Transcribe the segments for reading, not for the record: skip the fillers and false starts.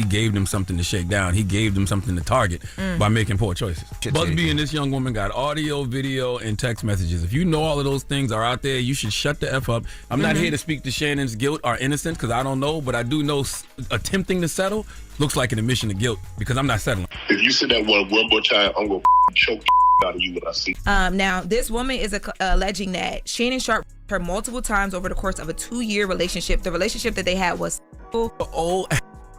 gave them something to shake down. He gave them something to target by making poor choices. Busby and this young woman got audio, video, and text messages. If you know all of those things are out there, you should shut the F up. I'm not here to speak to Shannon's guilt or innocence because I don't know, but I do know attempting to settle looks like an admission of guilt because I'm not settling. If you said that one more time, I'm going to choke out of you when I see. Now, this woman is alleging that Shannon Sharpe her multiple times over the course of a 2-year relationship. The relationship that they had was old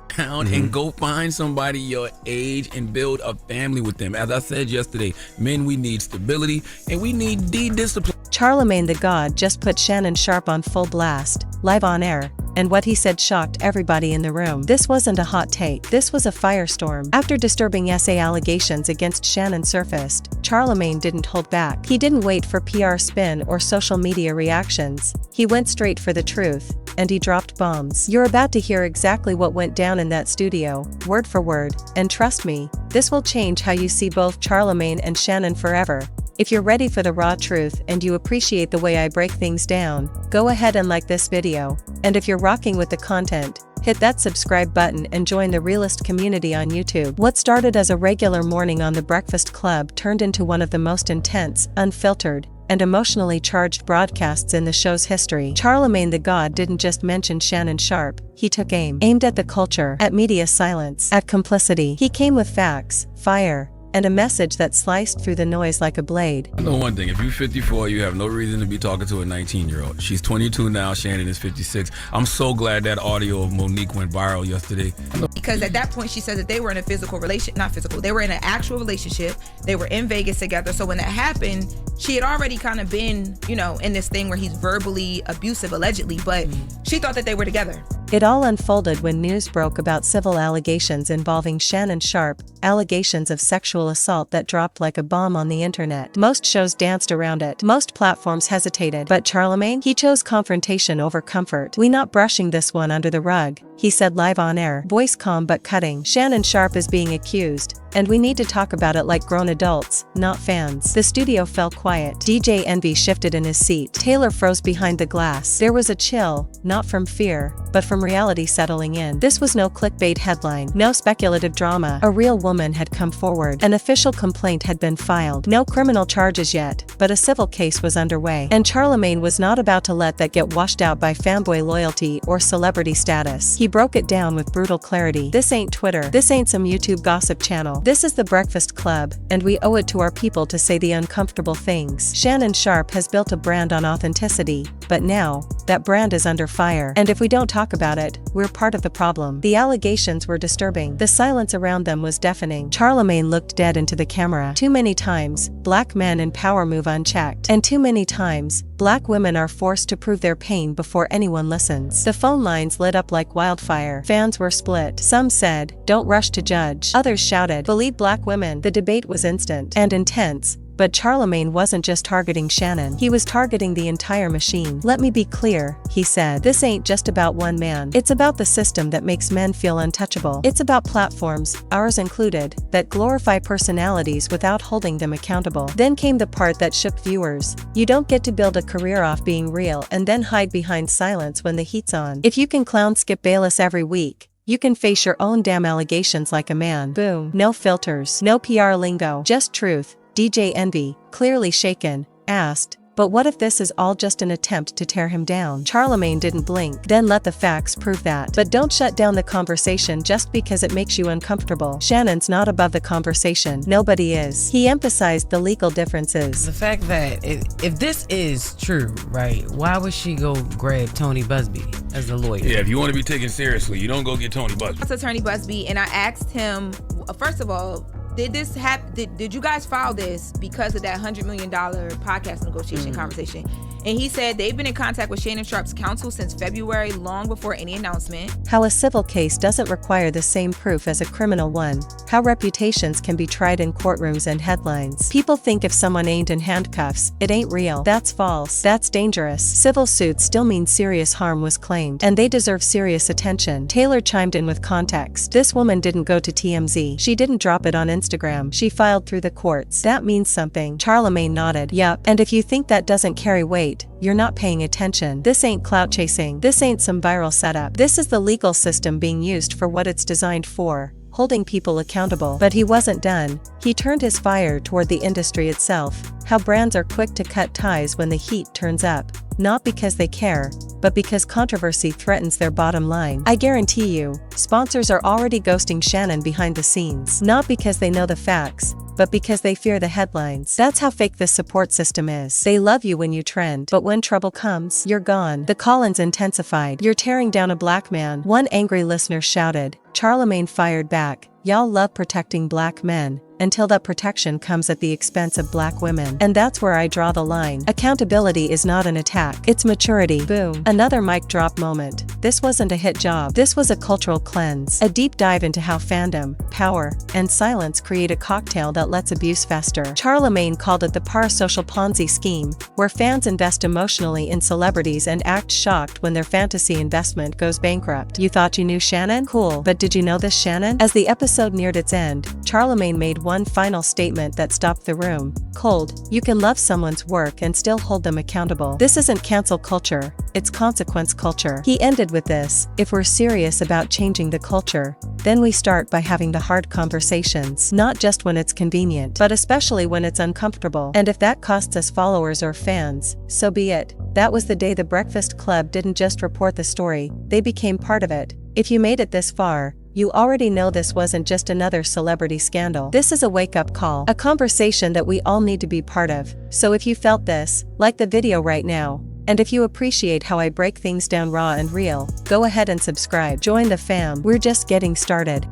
town and go find somebody your age and build a family with them. As I said yesterday, men, we need stability and we need discipline. Charlamagne the God just put Shannon Sharpe on full blast, live on air, and what he said shocked everybody in the room. This wasn't a hot take, this was a firestorm. After disturbing essay allegations against Shannon surfaced, Charlamagne didn't hold back. He didn't wait for PR spin or social media reactions. He went straight for the truth, and he dropped bombs. You're about to hear exactly what went down in that studio, word for word, and trust me, this will change how you see both Charlamagne and Shannon forever. If you're ready for the raw truth and you appreciate the way I break things down, go ahead and like this video. And if you're rocking with the content, hit that subscribe button and join the realist community on YouTube. What started as a regular morning on The Breakfast Club turned into one of the most intense, unfiltered, and emotionally charged broadcasts in the show's history. Charlamagne the God didn't just mention Shannon Sharpe, he took aim. Aimed at the culture, at media silence, at complicity. He came with facts, fire, and a message that sliced through the noise like a blade. I know one thing, if you're 54, you have no reason to be talking to a 19-year-old. She's 22 now, Shannon is 56. I'm so glad that audio of Monique went viral yesterday. Because at that point she said that they were in a they were in an actual relationship. They were in Vegas together. So when that happened, she had already kind of been, in this thing where he's verbally abusive, allegedly, but she thought that they were together. It all unfolded when news broke about civil allegations involving Shannon Sharpe, allegations of sexual assault that dropped like a bomb on the internet. Most shows danced around it. Most platforms hesitated. But Charlamagne, he chose confrontation over comfort. "We not brushing this one under the rug," he said live on air, voice calm but cutting. "Shannon Sharpe is being accused, and we need to talk about it like grown adults, not fans." The studio fell quiet. DJ Envy shifted in his seat. Taylor froze behind the glass. There was a chill, not from fear, but from reality settling in. This was no clickbait headline, no speculative drama. A real woman had come forward. An official complaint had been filed. No criminal charges yet, but a civil case was underway. And Charlamagne was not about to let that get washed out by fanboy loyalty or celebrity status. He broke it down with brutal clarity. "This ain't Twitter. This ain't some YouTube gossip channel. This is The Breakfast Club, and we owe it to our people to say the uncomfortable things. Shannon Sharpe has built a brand on authenticity, but now, that brand is under fire. And if we don't talk about it, we're part of the problem." The allegations were disturbing. The silence around them was deafening. Charlamagne looked dead into the camera. Too many times, black men in power move unchecked. And too many times, black women are forced to prove their pain before anyone listens. The phone lines lit up like wildfire. Fans were split. Some said, "Don't rush to judge." Others shouted, "Believe black women." The debate was instant and intense. But Charlamagne wasn't just targeting Shannon, he was targeting the entire machine. "Let me be clear," he said. "This ain't just about one man. It's about the system that makes men feel untouchable. It's about platforms, ours included, that glorify personalities without holding them accountable." Then came the part that shook viewers. You don't get to build a career off being real and then hide behind silence when the heat's on. If you can clown Skip Bayless every week, you can face your own damn allegations like a man. Boom. No filters, no PR lingo, just truth. DJ Envy, clearly shaken, asked, "But what if this is all just an attempt to tear him down?" Charlamagne didn't blink. "Then let the facts prove that. But don't shut down the conversation just because it makes you uncomfortable. Shannon's not above the conversation. Nobody is." He emphasized the legal differences. The fact that if this is true, right, why would she go grab Tony Busby as a lawyer? Yeah, if you want to be taken seriously, you don't go get Tony Busby. That's Attorney Busby, and I asked him, first of all, did this happen? Did you guys file this because of that $100 million podcast negotiation conversation? And he said they've been in contact with Shannon Sharpe's counsel since February, long before any announcement. How a civil case doesn't require the same proof as a criminal one. How reputations can be tried in courtrooms and headlines. People think if someone ain't in handcuffs, it ain't real. That's false. That's dangerous. Civil suits still mean serious harm was claimed, and they deserve serious attention. Taylor chimed in with context. "This woman didn't go to TMZ. She didn't drop it on Instagram. She filed through the courts. That means something." Charlamagne nodded. "Yup. And if you think that doesn't carry weight, wait, you're not paying attention. This ain't clout chasing. This ain't some viral setup. This is the legal system being used for what it's designed for, holding people accountable. But he wasn't done. He turned his fire toward the industry itself, how brands are quick to cut ties when the heat turns up, not because they care, but because controversy threatens their bottom line. I guarantee you, sponsors are already ghosting Shannon behind the scenes, not because they know the facts, but because they fear the headlines. That's how fake this support system is. They love you when you trend, but when trouble comes, you're gone. The call-ins intensified. You're tearing down a black man, one angry listener shouted. Charlamagne fired back. Y'all love protecting black men, until that protection comes at the expense of black women. And that's where I draw the line. Accountability is not an attack. It's maturity. Boom. Another mic drop moment. This wasn't a hit job. This was a cultural cleanse. A deep dive into how fandom, power, and silence create a cocktail that lets abuse fester. Charlamagne called it the parasocial Ponzi scheme, where fans invest emotionally in celebrities and act shocked when their fantasy investment goes bankrupt. You thought you knew Shannon? Cool. But did you know this, Shannon? As the episode neared its end, Charlamagne made one final statement that stopped the room cold. You can love someone's work and still hold them accountable. This isn't cancel culture, it's consequence culture. He ended with this: if we're serious about changing the culture, then we start by having the hard conversations, not just when it's convenient, but especially when it's uncomfortable. And if that costs us followers or fans, so be it. That was the day the Breakfast Club didn't just report the story, they became part of it. If you made it this far, you already know this wasn't just another celebrity scandal. This is a wake-up call, a conversation that we all need to be part of. So if you felt this, like the video right now. And if you appreciate how I break things down raw and real, go ahead and subscribe. Join the fam. We're just getting started.